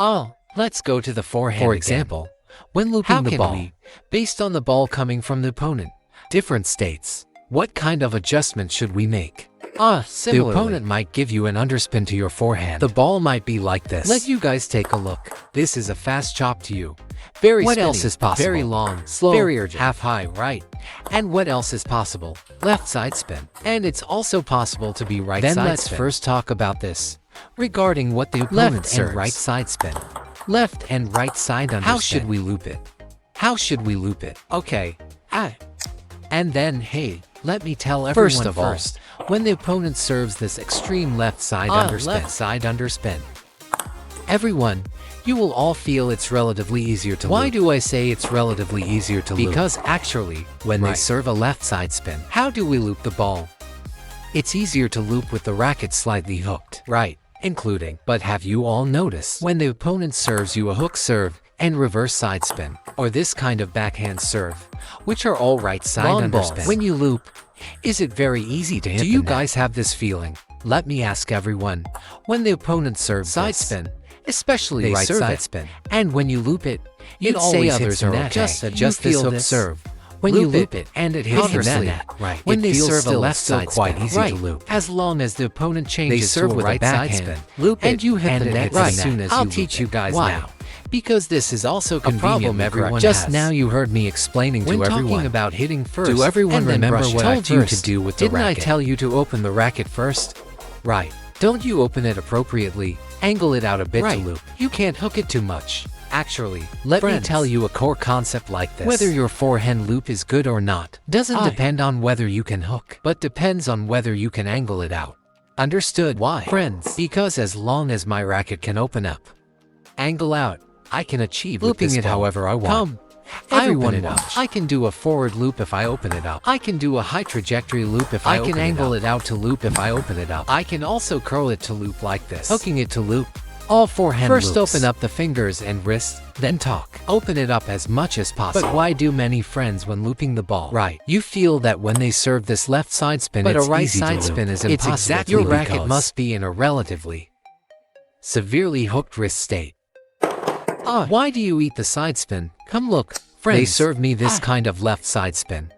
Oh, let's go to the forehand. For example, when looping the ball, based on the ball coming from the opponent, different states, what kind of adjustment should we make? Similarly, the opponent might give you an underspin to your forehand. the ball might be like this. Let you guys take a look. This is a fast chop to you. What spinny, else is possible? Very long, slow, very urgent, half high, right. And what else is possible? Left side spin. And it's also possible to be right side spin. Then let's first talk about this. Regarding what the opponent serves. and right side spin. Left and right side underspin. How should we loop it? How should we loop it? Okay. And then, hey, let me tell everyone First of all, when the opponent serves this extreme left side underspin. Everyone, you will all feel it's relatively easier to loop. Why do I say it's relatively easier to loop? Because actually, when they serve a left side spin, how do we loop the ball? It's easier to loop with the racket slightly hooked, right, including. But have you all noticed when the opponent serves you a hook serve and reverse side spin, or this kind of backhand serve, which are all right side underspin? When you loop, is it very easy to hit? Do you guys have this feeling? Let me ask everyone, when the opponent serves side spin, especially right side spin, and when you loop it, you'd say others are just adjust this hook serve. When you loop it and it hits your net, when they serve a left side quite easy to loop. As long as the opponent changes to a right side spin, loop it and you hit the net as soon as you loop it. I'll teach you guys now. Because this is also convenient. A problem everyone just has. Now you heard me explaining to everyone. When talking about hitting first, do everyone remember what I told you to do with the racket? Didn't I tell you to open the racket first? Right. Don't you open it appropriately, angle it out a bit to loop. You can't hook it too much. Actually, let me tell you a core concept like this. Whether your forehand loop is good or not doesn't depend on whether you can hook, but depends on whether you can angle it out. Understood? Why? Friends, because as long as my racket can open up, angle out, I can achieve looping it however I want. Everyone watch. I can do a forward loop if I open it up. I can do a high trajectory loop if I open it up. I can angle it out to loop if I open it up. I can also curl it to loop like this. Hooking it to loop. All forehand loops. First open up the fingers and wrists, then talk. Open it up as much as possible. But why do many friends when looping the ball? Right. You feel that when they serve this left side spin, but a right side spin is impossible. It's exactly your racket must be in a relatively severely hooked wrist state. Why do you eat the side spin? Come look, friends. They serve me this kind of left side spin.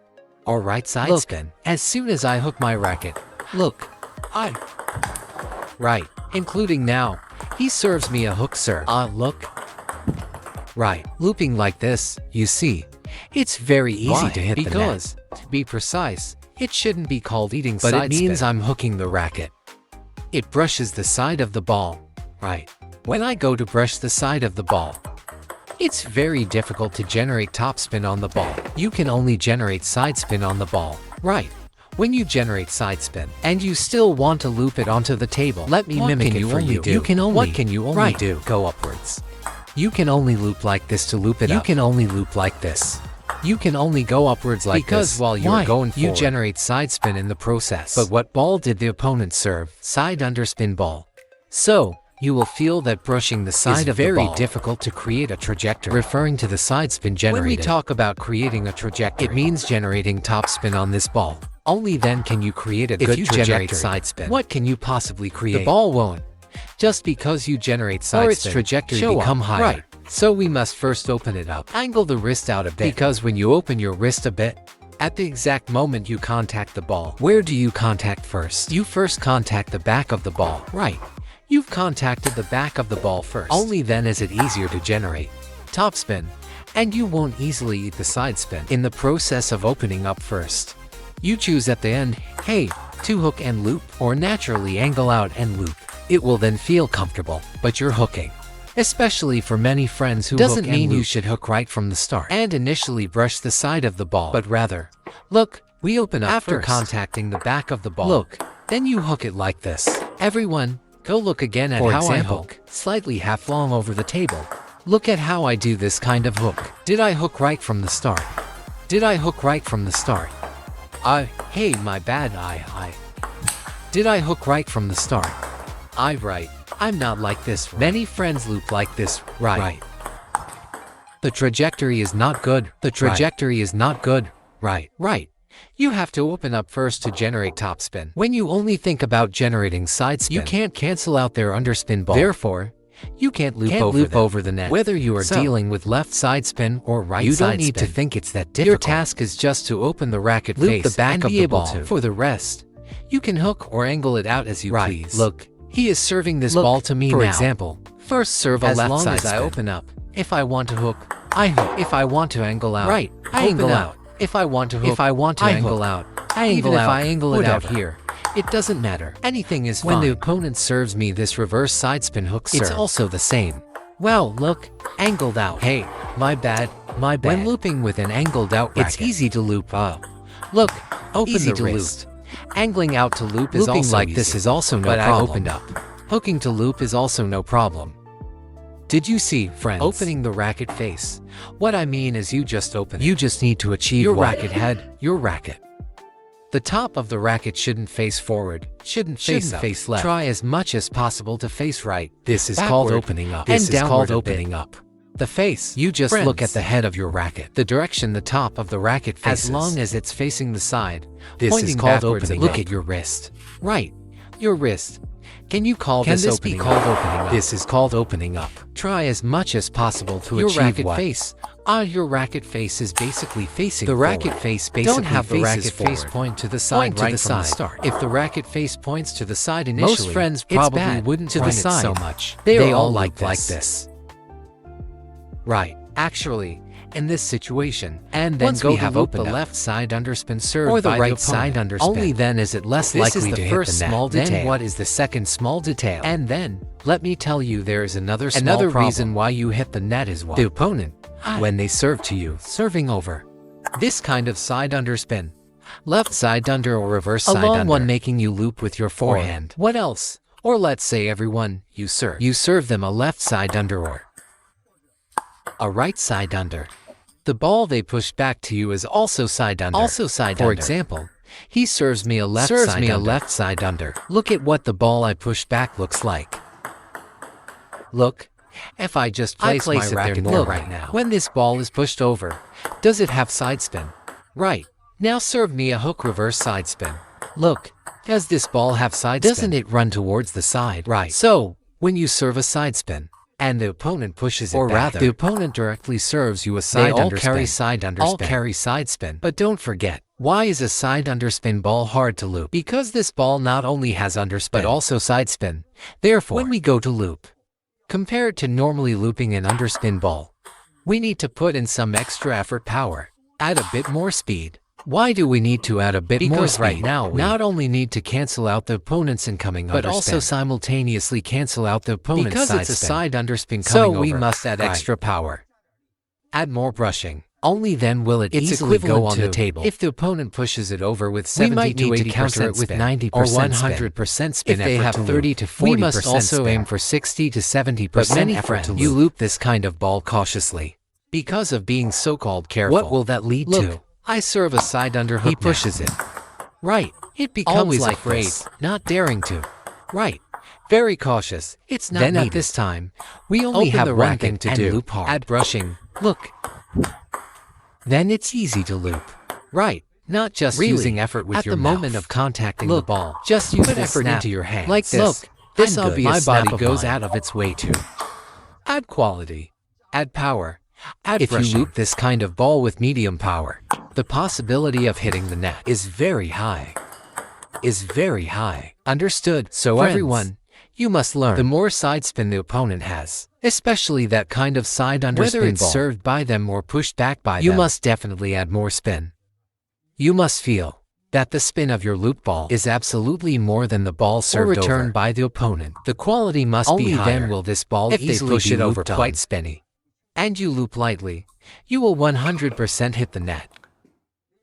Or right side spin. As soon as I hook my racket. Look. Right. Including now. He serves me a hook serve. Look. Right. Looping like this, you see. It's very easy to hit the net. Because, to be precise, it shouldn't be called eating side spin. But it means I'm hooking the racket. It brushes the side of the ball. Right. When I go to brush the side of the ball, it's very difficult to generate topspin on the ball. You can only generate side spin on the ball. Right. When you generate side spin, and you still want to loop it onto the table, let me mimic it for you. What can you only do? Go upwards. You can only loop like this to loop it up. You can only loop like this. You can only go upwards like this. Because while you're going forward, you generate side spin in the process. But what ball did the opponent serve? Side underspin ball. So, you will feel that brushing the side of the ball is very difficult to create a trajectory. Referring to the side spin generated. When we talk about creating a trajectory, it means generating topspin on this ball. Only then can you create a good trajectory. If you generate side spin, what can you possibly create? The ball won't. Just because you generate side spin, or its trajectory become higher. Right. So we must first open it up. Angle the wrist out a bit. Because when you open your wrist a bit, at the exact moment you contact the ball, where do you contact first? You first contact the back of the ball. Right. You've contacted the back of the ball first. Only then is it easier to generate topspin, and you won't easily eat the side spin in the process of opening up first. You choose at the end, hey, to hook and loop, or naturally angle out and loop. It will then feel comfortable, but you're hooking. Especially for many friends who doesn't mean you should hook right from the start and initially brush the side of the ball, but rather, look, we open up after contacting the back of the ball. Look, then you hook it like this. Everyone, go look again at how I hook, slightly half long over the table. Look at how I do this kind of hook. Did I hook right from the start? Did I hook right from the start? Hey, my bad, Did I hook right from the start? Right. I'm not like this. Many friends loop like this, right. The trajectory is not good. The trajectory is not good, right. You have to open up first to generate topspin. When you only think about generating side spin, you can't cancel out their underspin ball. Therefore, You can't loop over the net. Whether you are dealing with left side spin or right side spin, you don't need to think it's that difficult. Your task is just to open the racket face the back and be able to. For the rest, you can hook or angle it out as you please. Look, he is serving this ball to me now. For example, first serve a left side spin. As long as I open up. If I want to hook, I hook. If I want to angle out, I angle out. If I want to hook, I angle out. I angle out. Even if I angle it out here, it doesn't matter. Anything is fine. When the opponent serves me this reverse side spin hook serve, it's also the same. Well, look, angled out. Hey, my bad. When looping with an angled out racket, it's easy to loop up. Loop. Open easy the wrist. Angling out to loop is also like easy. This is also no problem. I opened up. Hooking to loop is also no problem. Did you see, friends? Opening the racket face. What I mean is you just open it. You just need to achieve your racket head, your racket. The top of the racket shouldn't face forward, shouldn't face left. Try as much as possible to face right. This is called opening up. This is called opening up. The face, you just look at the head of your racket. The direction the top of the racket faces. As long as it's facing the side. This is called opening up. Look at your wrist. Right, your wrist. Can you call this opening up? Opening up? This is called opening up. Try as much as possible to achieve racket face. Your racket face is basically facing the racket face. Basically, don't have the racket face point to the side right from the start. If the racket face points to the side initially, most friends probably wouldn't to the side so much. They all like this. Right. Actually, in this situation, and then once we have opened the left side underspin served or the right side underspin, only then is it less likely to hit the net. This is the first small detail. Then what is the second small detail? And then, let me tell you, there is another reason why you hit the net is what? The opponent, when they serve to you, serving over. This kind of side underspin, left side under or reverse side under, one making you loop with your forehand. What else? Or let's say everyone, you serve them a left side under or a right side under. The ball they pushed back to you is also side under. For example, he serves me a left side under. Look at what the ball I pushed back looks like. Look, if I just place my racket there right now. When this ball is pushed over, does it have side spin? Right. Now serve me a hook reverse side spin. Look, does this ball have side spin? Doesn't it run towards the side? Right. So, when you serve a side spin, and the opponent pushes it back. Rather, the opponent directly serves you a side underspin. They all carry side spin. But don't forget, why is a side underspin ball hard to loop? Because this ball not only has underspin, but also side spin. Therefore, when we go to loop, compared to normally looping an underspin ball, we need to put in some extra effort power, add a bit more speed. Why do we need to add a bit more speed? Right now we not only need to cancel out the opponent's incoming underspin, but also simultaneously cancel out the opponent's side spin. Because it's a side underspin coming over. So we must add extra power. Add more brushing. Only then will it easily go on the table. If the opponent pushes it over with 70 to 80% with 90% or 100% spin if they have 30 to 40%, we must also aim for 60 to 70% effort to loop. You loop this kind of ball cautiously. Because of being so-called careful. What will that lead to? I serve a side underhook. He pushes it. Right. It becomes always like afraid, not daring to. Right. Very cautious. It's not then needed. At this time, we only have one thing to do. Loop hard. Add brushing. Look. Then it's easy to loop. Right. Not just using effort with your mouth. At the moment of contacting the ball, just use effort into your hands. Like this. Look, this obvious my body goes out of its way to add quality, add power, add brushing. If you loop this kind of ball with medium power, the possibility of hitting the net is very high. Understood? So friends, everyone, you must learn. The more side spin the opponent has, especially that kind of side underspin whether it's ball, served by them or pushed back by them, you must definitely add more spin. You must feel that the spin of your loop ball is absolutely more than the ball served or returned by the opponent. The quality must be higher. Only then will this ball if easily they push it over quite spinny. And you loop lightly, you will 100% hit the net.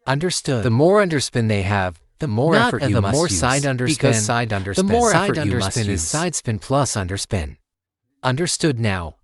Understood. The more underspin they have, the more effort you must use. Side underspin, because side underspin, the more effort you must use. Is side spin plus underspin. Understood now.